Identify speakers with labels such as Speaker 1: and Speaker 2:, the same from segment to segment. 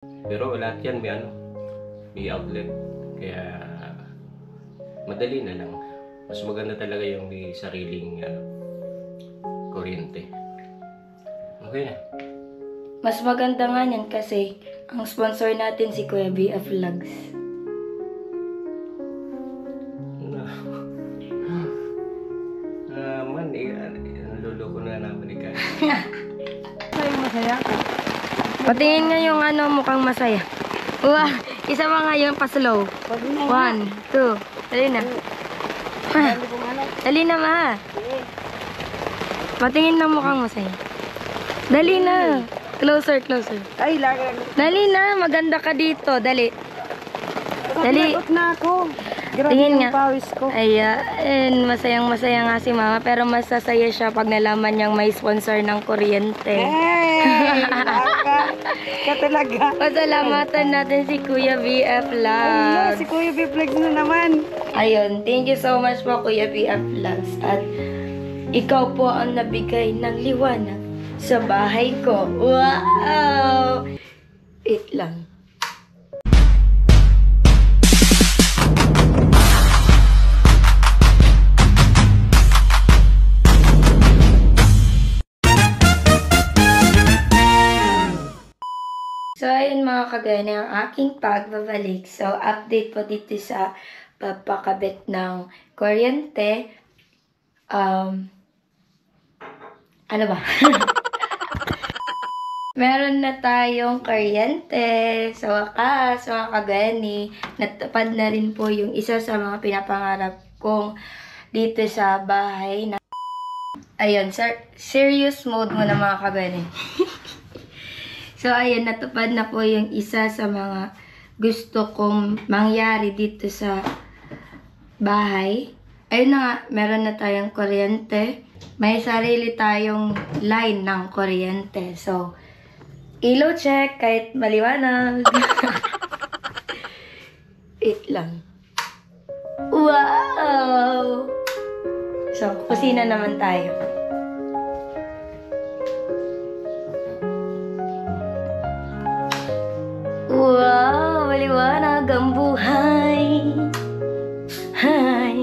Speaker 1: Pero lahat yan may outlet. Kaya madali na lang. Mas maganda talaga yung may sariling kuryente. Okay na.
Speaker 2: Mas maganda nga yan kasi ang sponsor natin si Kuya BF Vlogs.
Speaker 1: Naluloko na naman ikaw.
Speaker 2: Masaya ka. Patingin nga yung mukhang masaya. Wow, isa pa nga yung pa-slow. 1, 2, dali na. Dali na ma. Patingin na mukhang masaya. Dali na. Closer, closer.
Speaker 3: Ay, lagi.
Speaker 2: Dali na, maganda ka dito. Dali. Dali.
Speaker 3: Nagot na ako. Grabe
Speaker 2: Tingin
Speaker 3: yung
Speaker 2: nga.
Speaker 3: pawis ko.
Speaker 2: Ayan, masayang-masaya nga si mama. Pero masasaya siya pag nalaman niyang may sponsor ng kuryente.
Speaker 3: Hey! Ka talaga.
Speaker 2: Pasalamatan natin si Kuya BF
Speaker 3: Ano, si
Speaker 2: Vlogs.
Speaker 3: Kuya Biflex na naman.
Speaker 2: Ayun, thank you so much po Kuya BF Vlogs. At ikaw po ang nabigay ng liwanag sa bahay ko. Wow! Wait lang. So, ayun mga kagana, ang aking pagbabalik. So, update po dito sa papakabit ng kuryente. Ano ba? Meron na tayong kuryente. Sa wakas, mga kagani, natupad na rin po yung isa sa mga pinapangarap kong dito sa bahay. Ayun, serious mode mo na mga kagani. So, ayun, natupad na po yung isa sa mga gusto kong mangyari dito sa bahay. Ayun na nga, meron na tayong kuryente. May sarili tayong line ng kuryente. So, ilaw check kahit maliwanag. Wait lang. Wow! So, kusina naman tayo. Wow! Maliwanag ang buhay. Hi!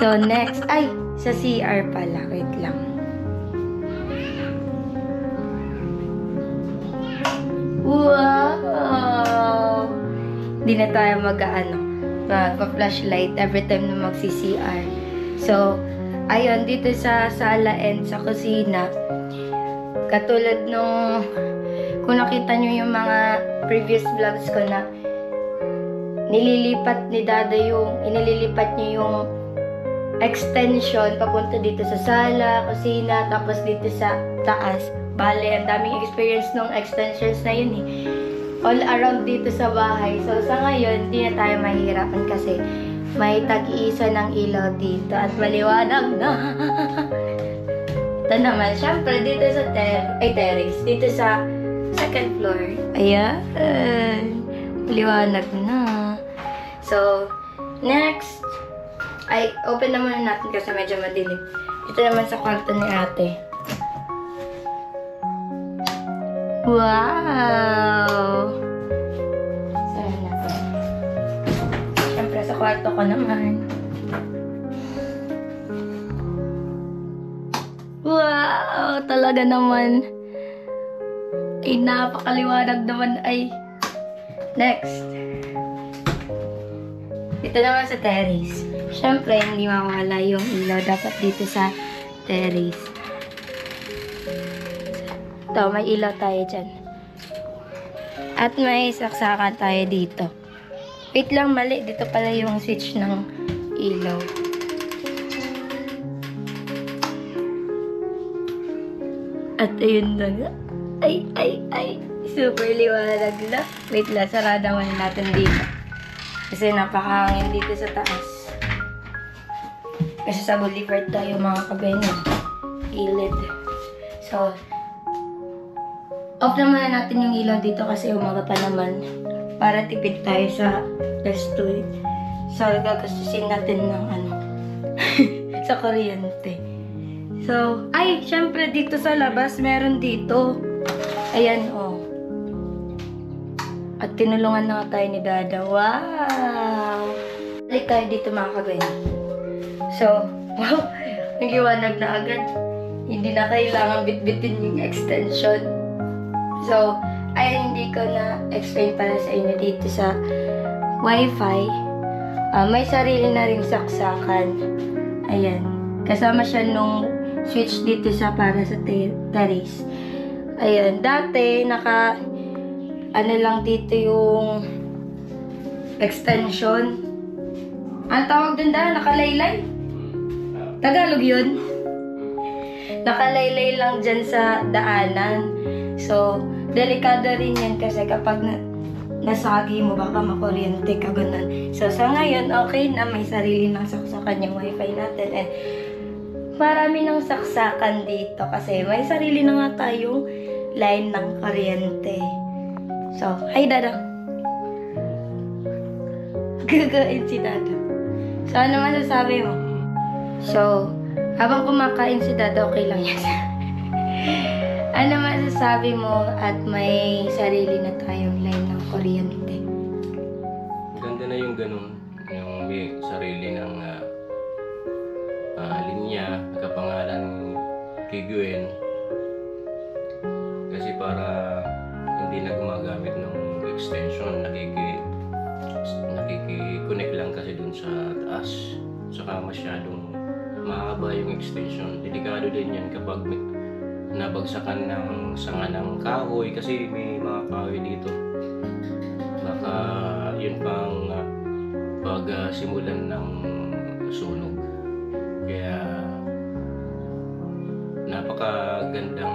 Speaker 2: So, next. Ay! Sa CR pala. Wait lang. Wow! Hindi na tayo magpa-flashlight every time na magsi-CR. So, ayun, dito sa sala and sa kusina, katulad nung kung nakita nyo yung mga previous vlogs ko na inililipat niya yung extension papunta dito sa sala, kusina, tapos dito sa taas. Bale, ang daming experience nung extensions na yun eh. All around dito sa bahay. So, sa ngayon, hindi na tayo mahihirapan kasi may tag-iisa ng ilaw dito at maliwanag na. Ito naman, syempre, dito sa terrace. Dito sa second floor. Ayan. Maliwanag na. So, next. Ay, open naman natin kasi medyo madilim. Ito naman sa kwarto ni ate. Wow! Saan natin? Siyempre sa kwarto ko naman. Wow! Talaga naman. Ay, napakaliwanag naman ay. Next. Ito naman sa terrace. Siyempre, hindi mawala yung ilaw dapat dito sa terrace. Ito, may ilaw tayo dyan. At may saksakan tayo dito. Wait lang, mali. Dito pala yung switch ng ilaw. At ayun na nga. Ay. Super liwanag na. Wait lang, sarada muna natin dito. Kasi napakahangin dito sa taas. Kasi sa boulevard tayo mga kabenyo. Gilid. So, off naman na natin yung ilaw dito kasi umaga pa naman. Para tipid tayo sa resto. So, gagastusin natin ng sa kuryente. So, ay, syempre dito sa labas, meron dito. Ayan, oh. At tinulungan na nga tayo ni Dada. Wow! Balik tayo dito mga kagwen. So, wow! Nagiwanag na agad. Hindi na kailangan bitbitin yung extension. So, ay hindi ko na explain para sa inyo dito sa Wi-Fi. May sarili na ring saksakan. Ayan. Kasama siya nung switch dito sa para sa terrace. Ayan. Dati, ano lang dito yung extension. Ang tawag dun nakalaylay? Tagalog yun? Nakalaylay lang dyan sa daanan. So, delikado rin yan kasi kapag nasagi mo, baka makuryente ka ganun. So, sa ngayon, okay na may sarili ng saksakan yung wifi natin. And marami ng saksakan dito kasi may sarili na nga tayong line ng kuryente. So, hi Dada. Gagain si Dada. So, ano masasabi mo? So, habang kumakain si Dada, okay lang yan. Ano masasabi mo at may sarili na tayong line ng kuryente?
Speaker 1: Ganda na yung ganun. Yung may sarili ng linya, nakapangalan kay Gwen. Kasi para hindi na gumagamit ng extension, nakiki-connect lang kasi dun sa taas. Saka masyadong mahaba yung extension. Delikado din yan kapag nabagsakan ng sanga ng kahoy kasi may mga kahoy dito. Baka yun pang pagsimulan ng sunog. Kaya napakagandang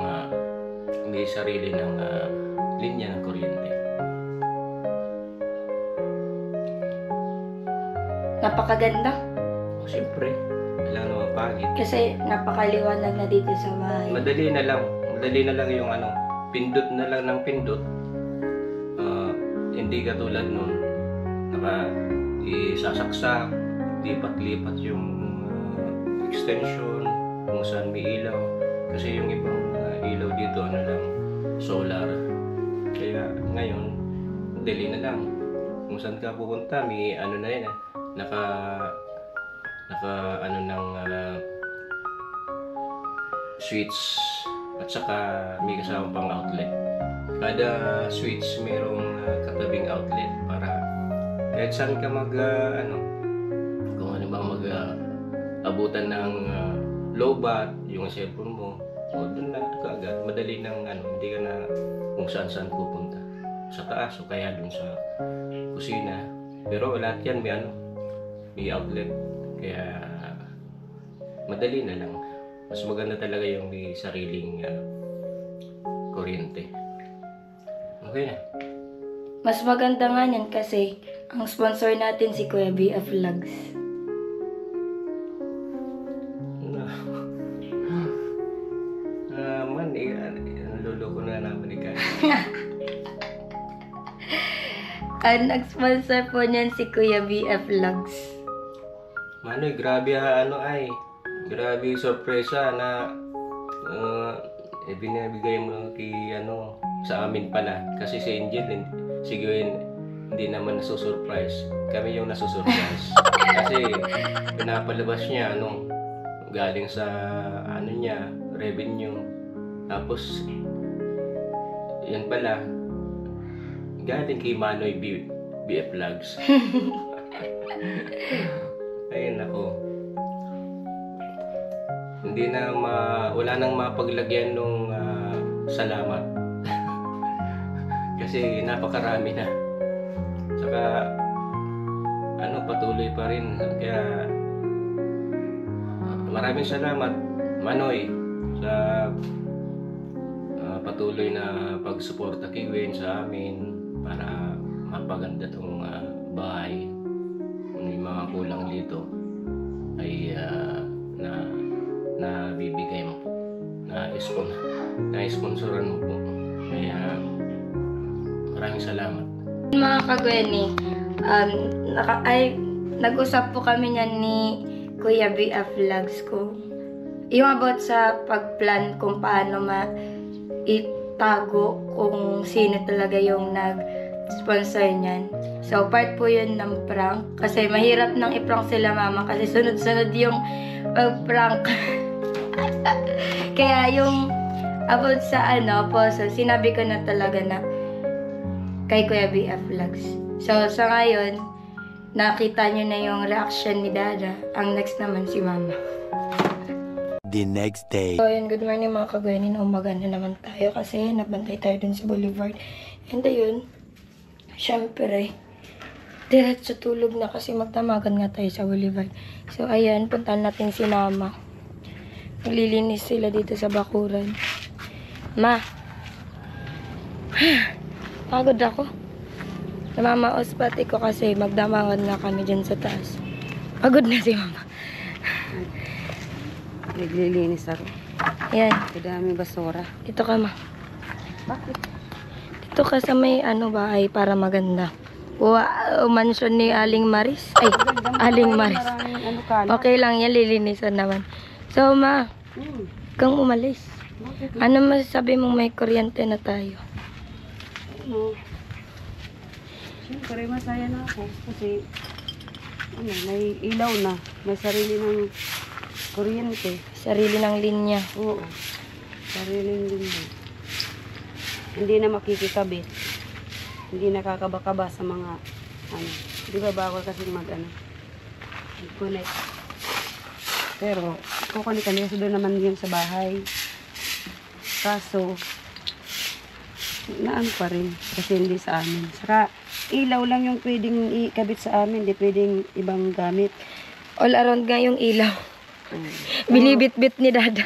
Speaker 1: may sarili ng linya ng kuryente.
Speaker 2: Napakaganda.
Speaker 1: Siyempre, wala namang pangit.
Speaker 2: Kasi napakaliwanag na dito sa bahay.
Speaker 1: Madali na lang yung pindot na lang ng pindot. Hindi katulad nun, isasaksak, lipat-lipat yung extension, kung saan may ilaw. Kasi yung ibang ilaw dito, solar. Kaya ngayon, dali na lang. Kung saan ka pupunta, may na yan, switch at saka may kasama pang outlet. Kada switch mayroong katabing outlet para kahit saan ka kung ano ba abutan ng lowbat yung cellphone mo, o doon na kaagad, madali nang hindi ka na kung saan pupunta. Sa taas o kaya doon sa kusina. Pero lahat yan may outlet. Kaya madali na lang. Mas maganda talaga yung may sariling kuryente. Okay na.
Speaker 2: Mas maganda nga yan kasi ang sponsor natin si Kuya BF Vlogs.
Speaker 1: Naluloko na naman ni Kaya.
Speaker 2: Ang nag-sponsor po niyan si Kuya BF Vlogs.
Speaker 1: Manoy, grabe grabe sorpresa na binibigay mo sa amin pala. Kasi si Angel, si Gwen, hindi naman nasusurprise. Kami yung nasusurprise. Kasi pinapalabas niya galing sa niya, revenue. Tapos yan pala galing kay Manoy BF Vlogs. Ayun ako. Hindi na wala nang mapaglagyan nung salamat. Kasi napakarami na. Saka patuloy pa rin. Kaya maraming salamat Manoy sa patuloy na pagsuporta kay Gwen sa amin para mapaganda tong bahay. May mga kulang dito ay na bibigay mo po, na sponsoran mo po. Kaya maraming salamat.
Speaker 2: Mga kagweni, nag-usap po kami niyan ni Kuya BF Vlogs ko. Yung about sa pagplan kung paano itago kung sino talaga yung sponsor niyan. So, part po yun ng prank. Kasi mahirap nang i-prank sila mama kasi sunod-sunod yung prank. Kaya yung about sa puzzle, sinabi ko na talaga na kay Kuya BF Vlogs. So, sa ngayon, nakita nyo na yung reaction ni Dada. Ang next naman si Mama.
Speaker 4: The next day.
Speaker 2: So, ayun, good morning mga kagwanin. Umaga na naman tayo kasi nabantay tayo dun sa Boulevard. And ayun, syempre, diretso tulog na kasi magdamagan nga tayo sa Boulevard. So, ayan, puntahan natin si Mama. Naglilinis sila dito sa bakuran. Ma, pagod ako. Namamaos pati ko kasi magdamagan na kami dyan sa taas. Pagod na si Mama.
Speaker 3: Naglilinis ako.
Speaker 2: Ayan,
Speaker 3: Kadami basura.
Speaker 2: dito ka ma.
Speaker 3: Bakit?
Speaker 2: Dito ka sa may bahay para maganda. Mansion ni Aling Maris. Ay, Aling Maris.
Speaker 3: Maraming kalat.
Speaker 2: Okay lang yan, lilinisan naman. So ma, kang umalis. Ano masasabi mong may kuryente na tayo?
Speaker 3: Siyempre, masaya na ako kasi may ilaw na. May sarili ng kuryente.
Speaker 2: Sarili ng linya.
Speaker 3: Oo. Sariling linya. Hindi na makikikabit. Hindi nakakabakaba sa mga di ba bawal kasi mag-connect. Pero, kukunik kami kasi doon naman yun sa bahay. Kaso, naano pa rin kasi hindi sa amin. Saka, ilaw lang yung pwedeng ikabit sa amin, hindi pwedeng ibang gamit.
Speaker 2: All around nga yung ilaw. Binibit-bit ni Dada.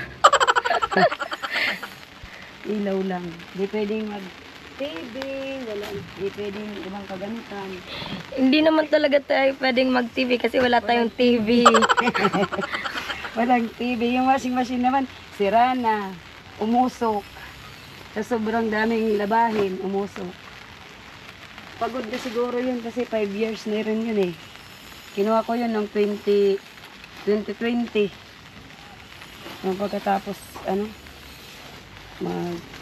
Speaker 3: Ilaw lang. Hindi pwedeng mag-TV, hindi pwedeng ibang kagamitan.
Speaker 2: Hindi naman talaga tayo pwedeng mag-TV kasi wala tayong TV.
Speaker 3: Walang TV. Yung washing machine naman, sira na, umusok. Sa sobrang daming labahin, umusok. Pagod na siguro yun kasi 5 years na rin yun eh. Kinuha ko yun ng 2020. Yung pagkatapos,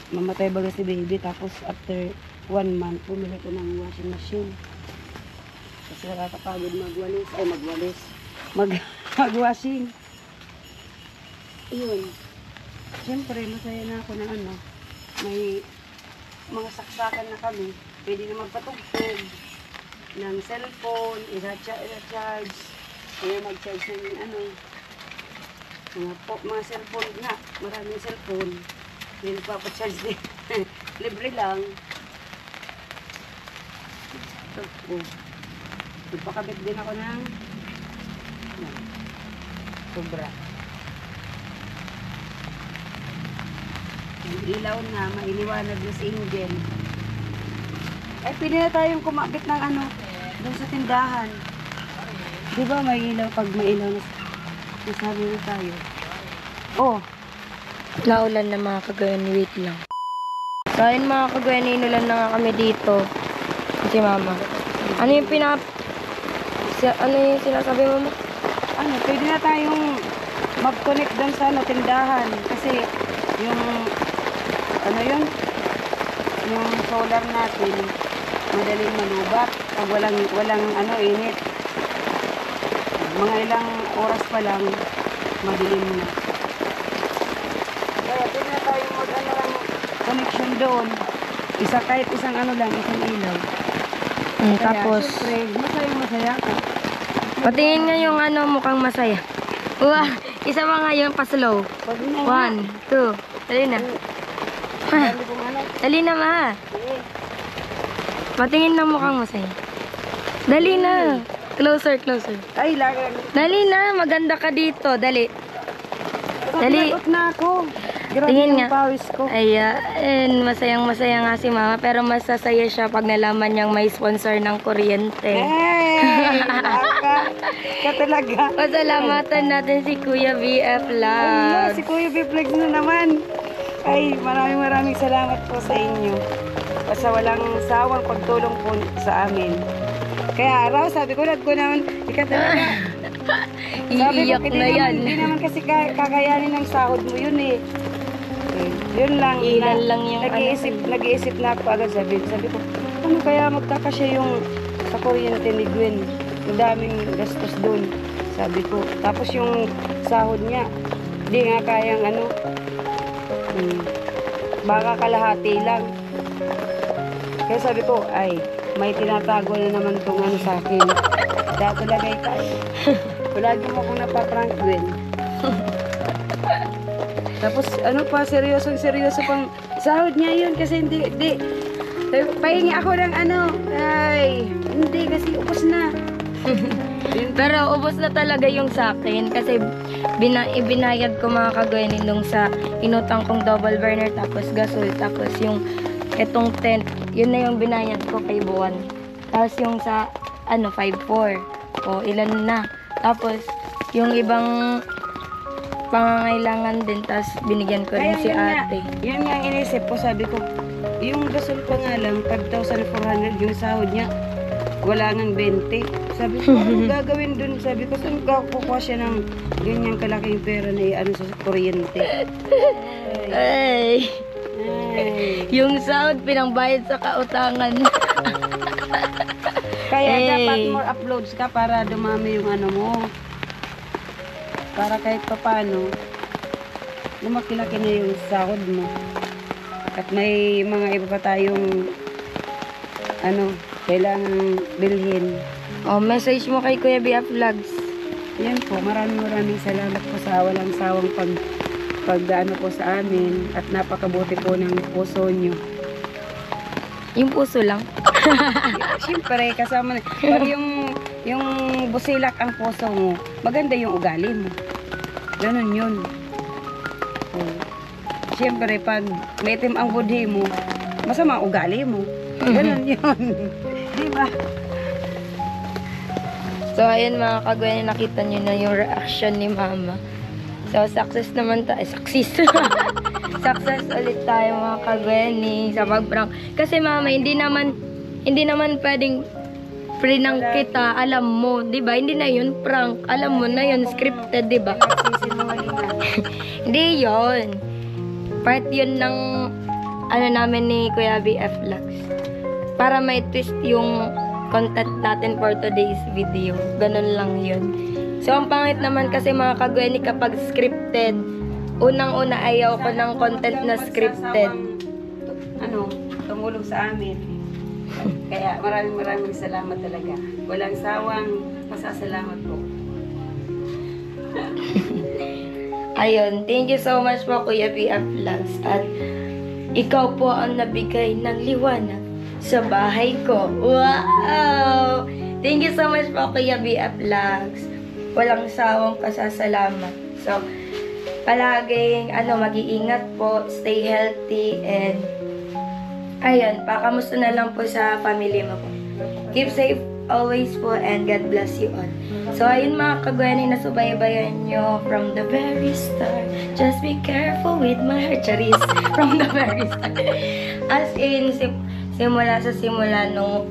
Speaker 3: mamatay baga si baby. Tapos after 1 month, bumili ko ng washing machine. Kasi nakakapagod magwashing. Yun. Siyempre, masaya na ako na may mga saksakan na kami. Pwede na magpatugtog ng cellphone, i-charge. Kaya mag-charge ng mga cellphone nga. Maraming cellphone. Hindi nagpapacharge din. Libre lang. Nagpakabit din ako ng sobra. Yung ilaw na, mailiwanag na si Angel. Ay, pwede na tayong kumabit ng doon sa tindahan. Di ba may ilaw pag may ilaw na sabi na tayo? Oh,
Speaker 2: Naulan na mga kagwanin, wait lang. So ayun mga kagwanin, inulan na nga kami dito. Si Mama. Ano yung sinasabi mo mo?
Speaker 3: pwede na tayong mag-connect doon sa tindahan. Kasi yung yung solar natin madaling malubat pag walang init. Mga ilang oras pa lang madilim na. Kaya pwede na tayong mag connection doon. Kahit isang isang ilaw. Kaya,
Speaker 2: Tapos,
Speaker 3: siyempre, masaya ako.
Speaker 2: patingin nga yung mukhang masaya. Wow, isa pa nga yung pa-slow.
Speaker 3: Pwede na.
Speaker 2: 1, 2, dali na.
Speaker 3: Dali kong
Speaker 2: Dali na ma. Patingin na mukhang masaya. Dali na. Closer.
Speaker 3: Ay,
Speaker 2: Dali na, maganda ka dito. Dali. Dali.
Speaker 3: Nagot na ako. Grabe
Speaker 2: Tingin
Speaker 3: yung
Speaker 2: nga.
Speaker 3: pawis ko.
Speaker 2: Ayan, masayang-masaya nga si Mama. Pero masasaya siya pag nalaman niyang may sponsor ng kuryente.
Speaker 3: Hey! Ka talaga.
Speaker 2: Pasalamatan natin si Kuya BF
Speaker 3: Ay,
Speaker 2: Vlogs.
Speaker 3: si Kuya Biflex na naman. Ay, maraming salamat po sa inyo. Sa walang sawang pagtulong po sa amin. Kaya araw, sabi ko naman, ika talaga.
Speaker 2: Iiyak na yan.
Speaker 3: Hindi naman kasi kakayanin ng sahod mo yun eh. Yun lang.
Speaker 2: Ilan lang yung
Speaker 3: nag-iisip na ako agad sabi ko, ano kaya magkakasya yung sa kuryente ni Gwen? Ang daming gastos doon, sabi ko. Tapos yung sahod niya, di nga kayang ano, baka kalahati lang. Kaya sabi ko, ay, may tinatago na naman tong ano sa akin. Dato lagay ka. Palagi mo akong napaprank, Gwen. Tapos ano pa, seryoso pang sahod niya yun kasi hindi. Pahingi ako ng ano, ay, hindi kasi ubos na.
Speaker 2: Pero ubos na talaga yung sa akin kasi ibinayad ko mga kagawin nung sa inutang kong double burner tapos gasol tapos yung etong tent, yun na yung binayad ko kay Buwan. Tapos yung sa ano 5,400 o ilan na. Tapos yung ibang pangangailangan din tapos binigyan ko rin si ate.
Speaker 3: Yun nga inisip ko, sabi ko, yung gasol pa nga lang, 5,400 yung sahod niya, wala nang 20. Sabi ko, ano gagawin dun? Sabi ko, saan kukuha siya ng ganyang kalaking pera na ano sa kuryente?
Speaker 2: Ay,
Speaker 3: Ay.
Speaker 2: yung sahod pinangbayad sa kautangan.
Speaker 3: Kaya
Speaker 2: Ay.
Speaker 3: dapat more uploads ka para dumami yung ano mo. Para kahit papano, lumaki-laki na yung sahod mo. At may mga iba pa tayong ano, kailangang bilhin.
Speaker 2: Oh, message mo kay Kuya BF Vlogs.
Speaker 3: Yan po, maraming salamat po sa walang sawang pag po sa amin at napakabuti po ng puso nyo.
Speaker 2: Yung puso lang.
Speaker 3: Siyempre, kasama na. Pag yung busilak ang puso mo, maganda yung ugali mo. Ganon yun. So, siyempre, pag may itim ang budhi mo, masama ang ugali mo. Ganon yun. Diba?
Speaker 2: So, ayun mga kagawin, nakita nyo na yung reaction ni Mama. So, success naman tayo. Success! Success ulit tayo mga kagawin sa pag-prank. Kasi Mama, hindi naman pwedeng prank kita, alam mo, di ba? Hindi na yun prank. Alam mo na yun, scripted, di ba?
Speaker 3: Nagsisinungaling na.
Speaker 2: Hindi yun. Part yun ng ano namin ni Kuya BF Vlogs. Para may twist yung content natin for today's video. Ganun lang yun. So, ang pangit naman kasi mga kagweni kapag scripted, unang-una ayaw ko ng content na scripted.
Speaker 3: Ano, tumulong sa amin. Kaya maraming salamat talaga. Walang sawang pasasalamat po.
Speaker 2: Ayun, thank you so much po Kuya BF Vlogs. At ikaw po ang nabigay ng liwanag sa bahay ko. Wow! Thank you so much po Kuya BF Vlogs. Walang sawang pasasalamat. So, palaging mag-iingat po, stay healthy, and ayun, pakamusta na lang po sa family mo po. Keep safe always po, and God bless you all. So, ayun mga kagwani na subaybayan nyo from the very start. Just be careful with my heart, Charis. From the very start. As in, simula nung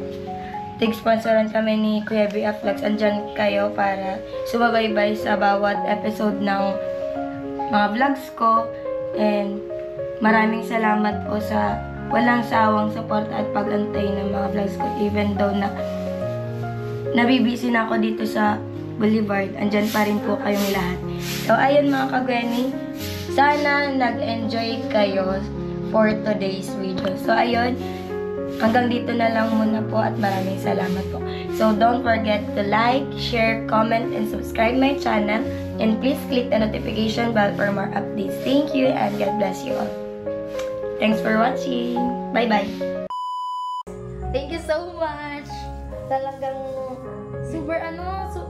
Speaker 2: tig-sponsoran kami ni Kuya BF Vlogs, andyan kayo para sumabaybay sa bawat episode ng mga vlogs ko. And maraming salamat po sa walang sawang support at pag-antay ng mga vlogs ko. Even though na nabibisi na ako dito sa Boulevard, andyan pa rin po kayong lahat. So, ayun mga kagweni, sana nag-enjoy kayo for today's video. So, ayun, hanggang dito na lang muna po at maraming salamat po. So, don't forget to like, share, comment, and subscribe my channel. And please click the notification bell for more updates. Thank you and God bless you all. Thanks for watching. Bye-bye. Thank you so much. Talagang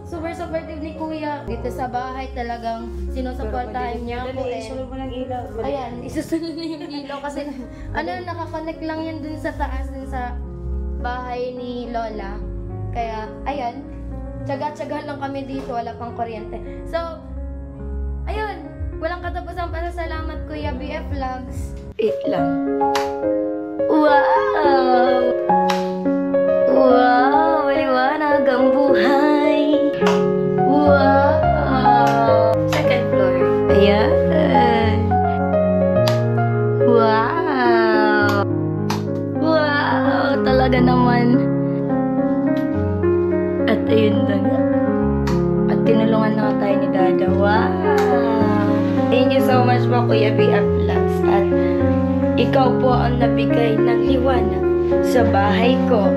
Speaker 2: super supportive ni Kuya. Dito sa bahay talagang sinusuportahan niya ako.
Speaker 3: Isunod mo ng ilaw.
Speaker 2: Ayan, isusunod na yung ilaw kasi nakakonect lang yan dun sa taas, dun sa bahay ni Lola. Kaya, ayan, tsaga-tsaga lang kami dito, wala pang kuryente. So, ayun, walang katapusang pasasalamat Kuya BF Vlogs. Lang. Wow! Wow! Liwanag ang buhay! Wow! Second floor. Ayan. Wow! Wow! Talaga naman. ayun na nga. At tinulungan na nga tayo ni Dada. Wow! Thank you so much po, Kuya BF Vlogs. At ikaw po ang nabigay ng liwanag sa bahay ko.